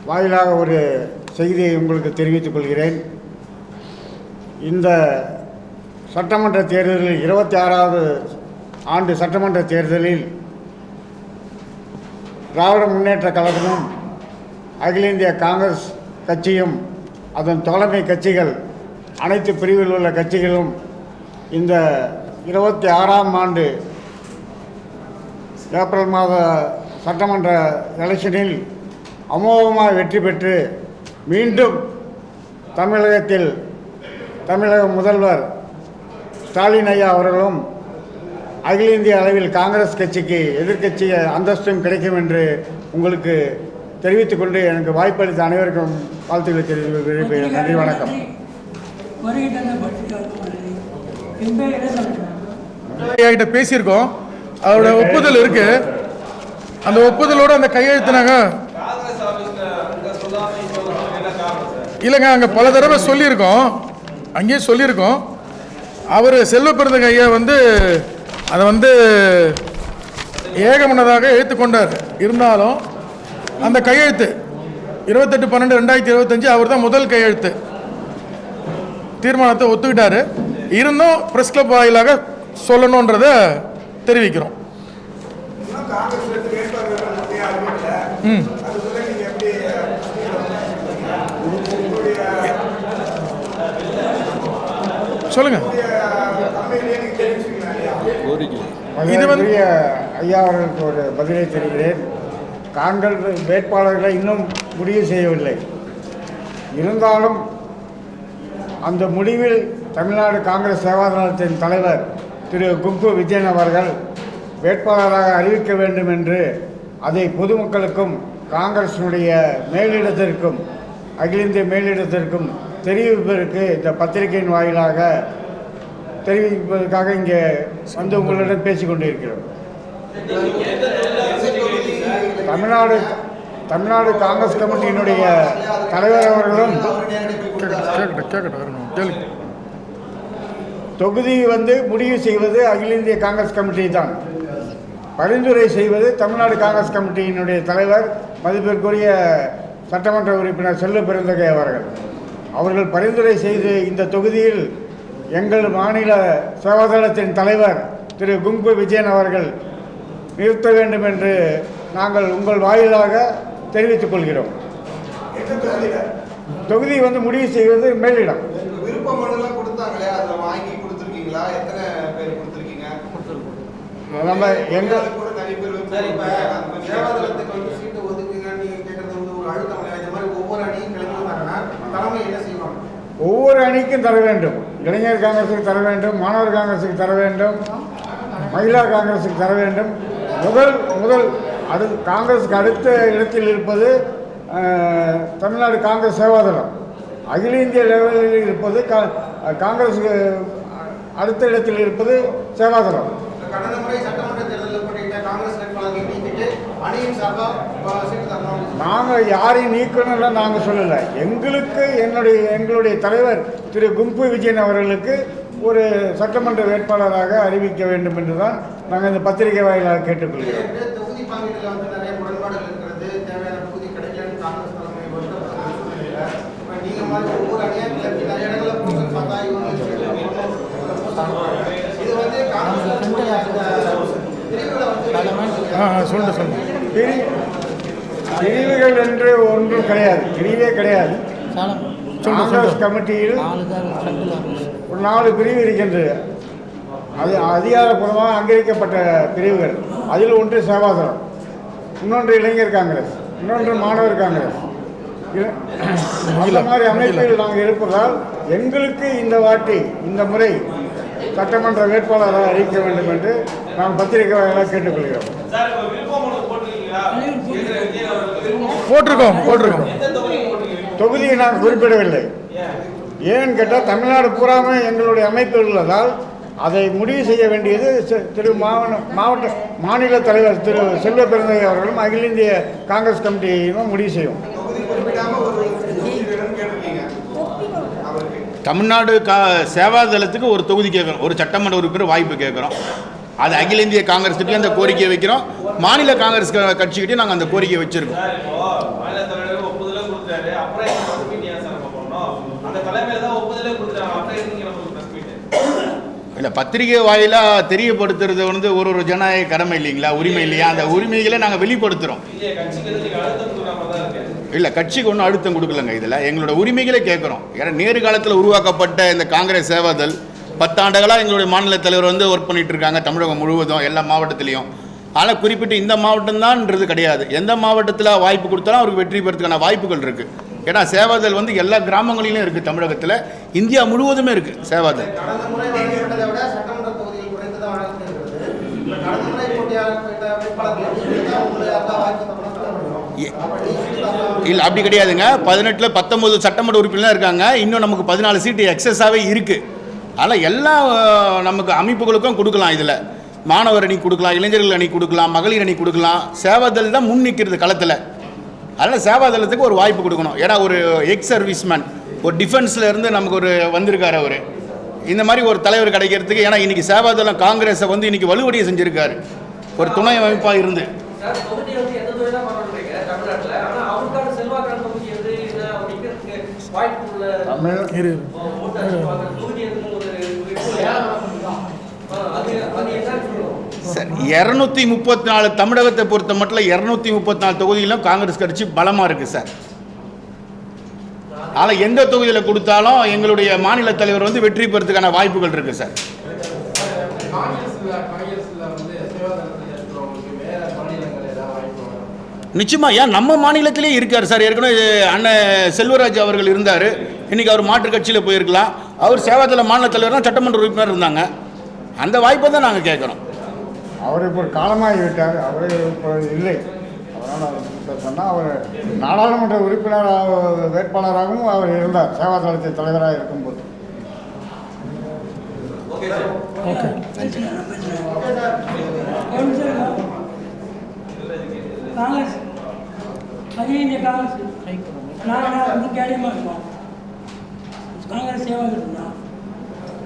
வாயிலாக ஒரு செய்தியை உங்களுக்கு தெரிவித்துக் கொள்கிறேன். இந்த சட்டமன்ற தேர்தலில் 26வது ஆண்டு சட்டமன்ற தேர்தலில் திராவிட முன்னேற்ற கழகமும் அகில இந்திய காங்கிரஸ் கட்சியும் அதன் தலைமை கட்சிகள் அனைத்து பிரிவில் உள்ள கட்சிகளும் இந்த 26ஆம் ஆண்டு ஏப்ரல் மாத சட்டமன்ற எலெக்ஷனில் அமோகமாக வெற்றி பெற்று மீண்டும் தமிழக முதல்வர் ஸ்டாலின் ஐயா அவர்களும் அகில இந்திய அளவில் காங்கிரஸ் கட்சிக்கு எதிர்க்கட்சி அந்தஸ்தும் கிடைக்கும் என்று உங்களுக்கு தெரிவித்துக் கொண்டு எனக்கு வாய்ப்பளித்த அனைவருக்கும் வாழ்த்துக்களை தெரிவித்து விரும்புகிறேன். நன்றி, வணக்கம். பேசியிருக்கோம், அதோட ஒப்புதல் இருக்கு. அந்த ஒப்புதலோட அந்த கையெழுத்தினாங்க இல்லைங்க. அங்கே பல தடவை சொல்லியிருக்கோம், அங்கேயே சொல்லியிருக்கோம். அவர் செல்வ பெருந்தகை ஐயா அதை ஏகமனதாக ஏற்றுக்கொண்டார். இருந்தாலும் அந்த கையெழுத்து 28/12/2025 அவர் தான் முதல் கையெழுத்து தீர்மானத்தை ஒத்துக்கிட்டாரு. இருந்தும் பிரஸ் கிளப் வாயிலாக சொல்லணுன்றதை தெரிவிக்கிறோம். சொல்லுங்க. இது ஐயா அவர்களுக்கு ஒரு பதிலை தெரிவிக்கிறேன். காங்கிரஸ் வேட்பாளர்களை இன்னும் முடிவு செய்யவில்லை. இருந்தாலும் அந்த முடிவில் தமிழ்நாடு காங்கிரஸ் சேவாதளத்தின் தலைவர் திரு குங்கு விஜயன் அவர்கள் வேட்பாளராக அறிவிக்க வேண்டும் என்று அதை பொதுமக்களுக்கும் காங்கிரசினுடைய மேலிடத்திற்கும் அகில இந்திய மேலிடத்திற்கும் தெரிவிப்பதற்கு இந்த பத்திரிகையின் வாயிலாக தெரிவிப்பதற்காக இங்கே வந்து உங்களிடம் பேசிக் கொண்டிருக்கிறோம். தமிழ்நாடு காங்கிரஸ் கமிட்டியினுடைய தலைவர் அவர்களும் தொகுதி முடிவு செய்வது அகில இந்திய காங்கிரஸ் கமிட்டி தான். பரிந்துரை செய்வது தமிழ்நாடு காங்கிரஸ் கமிட்டியினுடைய தலைவர் மதிப்பிற்குரிய சட்டமன்ற உறுப்பினர் செல்வ பெருந்தகை அவர்கள் பரிந்துரை செய்து இந்த தொகுதியில் எங்கள் மாநில சேவாதளத்தின் தலைவர் திரு குங்கு விஜயன் அவர்கள் நிறுத்த வேண்டும் என்று நாங்கள் உங்கள் வாயிலாக தெரிவித்துக் கொள்கிறோம். தொகுதி முடிவு செய்வது மேலிடம். நம்ம எங்கள் ஒவ்வொரு அணிக்கும் தர வேண்டும். இளைஞர் காங்கிரஸுக்கு தர வேண்டும், மாணவர் காங்கிரஸுக்கு தர வேண்டும், மகிழா காங்கிரஸுக்கு தர வேண்டும். காங்கிரஸுக்கு அடுத்த இடத்தில் இருப்பது தமிழ்நாடு காங்கிரஸ் சேவாதளம். அகில இந்திய லெவலில் இருப்பது காங்கிரஸுக்கு அடுத்த இடத்தில் இருப்பது சேவாதளம். நாங்கள் யாரையும் நீக்கணும்ல நாங்கள் சொல்லலை. எங்களுடைய தலைவர் திரு குங்கு விஜயன் அவர்களுக்கு ஒரு சட்டமன்ற வேட்பாளராக அறிவிக்க வேண்டும் என்று தான் நாங்கள் இந்த பத்திரிகை வாயிலாக கேட்டுக்கொள்கிறோம். பிரிவுகள் என்று ஒன்றும் கிடையாது, பிரிவே கிடையாது. காங்கிரஸ் கமிட்டியில் 4 பிரிவு இருக்கின்றது. அது அதிகாரப்பூர்வமாக அங்கீகரிக்கப்பட்ட பிரிவுகள். அதில் ஒன்று சேவாதளம், இன்னொன்று இளைஞர் காங்கிரஸ், இன்னொன்று மாணவர் காங்கிரஸ். அந்த மாதிரி அமைப்பில் நாங்கள் இருப்பதால் எங்களுக்கு இந்த முறை சட்டமன்ற வேட்பாளராக அறிவிக்க வேண்டும் என்று நாம் பத்திரிகை வாயிலாக கேட்டுக்கொள்கிறோம். போட்டிருக்கோம். தொகுதியை நாங்கள் குறிப்பிடவில்லை. ஏன்னு கேட்டால் தமிழ்நாடு பூராமே எங்களுடைய அமைப்பு உள்ளதால் அதை முடிவு செய்ய வேண்டியது மாநில தலைவர் திரு செல்வ பெருந்தகை அவர்களும் அகில இந்திய காங்கிரஸ் கமிட்டியும் முடிவு செய்யும். தமிழ்நாடு சேவாதளத்துக்கு ஒரு தொகுதி கேட்குறோம், ஒரு சட்டமன்ற உறுப்பினர் வாய்ப்பு கேட்குறோம். அது அகில இந்திய காங்கிரஸ் கிட்டே அந்த கோரிக்கையை வைக்கிறோம். மாநில காங்கிரஸ் கட்சிக்கிட்டே நாங்கள் அந்த கோரிக்கையை வச்சிருக்கோம். இல்லை, பத்திரிகை வாயிலாக தெரியப்படுத்துறது வந்து ஒரு ஜனநாயக கடமை இல்லைங்களா, உரிமை இல்லையா? அந்த உரிமைகளை நாங்கள் வெளிப்படுத்துகிறோம். இல்லை, கட்சிக்கு ஒன்றும் அழுத்தம் கொடுக்கலங்க. இதில் எங்களோட உரிமைகளே கேட்குறோம். ஏன்னா நேரு காலத்தில் உருவாக்கப்பட்ட இந்த காங்கிரஸ் சேவாதல் 10 ஆண்டுகளாக எங்களுடைய மாநில தலைவர் வந்து ஒர்க் பண்ணிட்டு இருக்காங்க தமிழகம் முழுவதும், எல்லா மாவட்டத்திலையும். ஆனால் குறிப்பிட்டு இந்த மாவட்டம்தான்ன்றது கிடையாது. எந்த மாவட்டத்தில் வாய்ப்பு கொடுத்தாலும் அவருக்கு வெற்றி பெறதுக்கான வாய்ப்புகள் இருக்குது. ஏன்னா சேவாதல் வந்து எல்லா கிராமங்களிலும் இருக்குது, தமிழகத்தில், இந்தியா முழுவதுமே இருக்குது சேவாதல். இல்லை, அப்படி கிடையாதுங்க. 18ல் 19 சட்டமன்ற உறுப்பினர் இருக்காங்க. இன்னும் நமக்கு 14 சீட்டு எக்ஸஸாகவே இருக்குது. அதனால் எல்லா நமக்கு அமைப்புகளுக்கும் கொடுக்கலாம். இதில் மாணவர் அணி கொடுக்கலாம், இளைஞர்கள் அணி கொடுக்கலாம், மகளிர் அணி கொடுக்கலாம். சேவாதல் தான் முன் நிற்கிறது களத்தில். அதனால் சேவாதளத்துக்கு ஒரு வாய்ப்பு கொடுக்கணும். ஏன்னா ஒரு எக்ஸ் சர்வீஸ்மேன், ஒரு டிஃபென்ஸில் இருந்து நமக்கு ஒரு வந்திருக்கார் அவர். இந்த மாதிரி ஒரு தலைவர் கிடைக்கிறதுக்கு, ஏன்னா இன்றைக்கி சேவாதளம் காங்கிரஸை வந்து இன்றைக்கி வலுவடைய செஞ்சுருக்காரு ஒரு துணை அமைப்பாக இருந்து. சார், 234 தமிழகத்தை பொறுத்த மட்டும் 234 தொகுதியிலும் காங்கிரஸ் கட்சி பலமாக இருக்குது சார். ஆனால் எந்த தொகுதியில் கொடுத்தாலும் எங்களுடைய மாநில தலைவர் வந்து வெற்றி பெறதுக்கான வாய்ப்புகள் இருக்குது சார். நிச்சயமா, ஏன் நம்ம மாநிலத்திலே இருக்கார் சார். ஏற்கனவே அண்ணன் செல்வராஜ் அவர்கள் இருந்தார். இன்றைக்கி அவர் மாற்று கட்சியில் போயிருக்கலாம். அவர் சேவாதள மாநில தலைவர் தான், சட்டமன்ற உறுப்பினர் இருந்தாங்க. அந்த வாய்ப்பை தான் நாங்கள் கேட்குறோம். அவர் இப்போ காலமாகி விட்டார், அவர் இப்போ இல்லை. அதனால் அவர் சொன்னால் அவர் நாடாளுமன்ற உறுப்பினராக வேட்பாளராகவும் அவர் இருந்தார் சேவாதளத்தை தலைவராக இருக்கும்போது. காங்கிரஸ் அகில இந்திய காங்கிரஸ் நாங்கள் வந்து கேடியமாக இருக்கோம். காங்கிரஸ் சேவாக இருந்தால்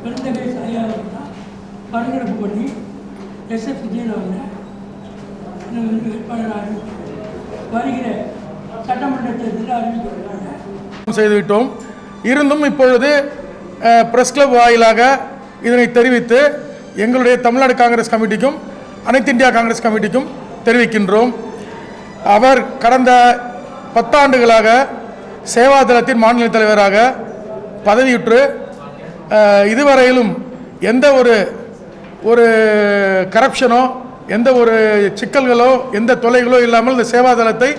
பெருந்தகை சரியாக இருந்தால் பரிந்துரைப்பு பண்ணி எஸ்எஃப் விஜயன் அவங்க வேட்பாளராக அறிவிச்சு வருகிற சட்டமன்ற தேர்தலில் அறிவிக்கிறாங்க செய்துவிட்டோம். இருந்தும் இப்பொழுது பிரஸ் கிளப் வாயிலாக இதனை தெரிவித்து எங்களுடைய தமிழ்நாடு காங்கிரஸ் கமிட்டிக்கும் அனைத்து இந்தியா காங்கிரஸ் கமிட்டிக்கும் தெரிவிக்கின்றோம். அவர் கடந்த 10 ஆண்டுகளாக சேவாதளத்தின் மாநில தலைவராக பதவியுற்று இதுவரையிலும் எந்த ஒரு கரப்ஷனோ, எந்த ஒரு சிக்கல்களோ, எந்த தொல்லைகளோ இல்லாமல் இந்த சேவாதளத்தை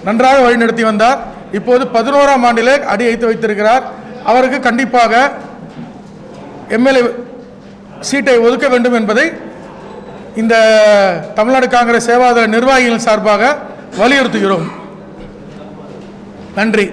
நன்றாக வழிநடத்தி வந்தார். இப்போது 11ஆம் ஆண்டிலே அடி வைத்து வைத்திருக்கிறார். அவருக்கு கண்டிப்பாக எம்எல்ஏ சீட்டை ஒதுக்க வேண்டும் என்பதை இந்த தமிழ்நாடு காங்கிரஸ் சேவாதள நிர்வாகிகள் சார்பாக வலியுறுத்துகிறோம். நன்றி.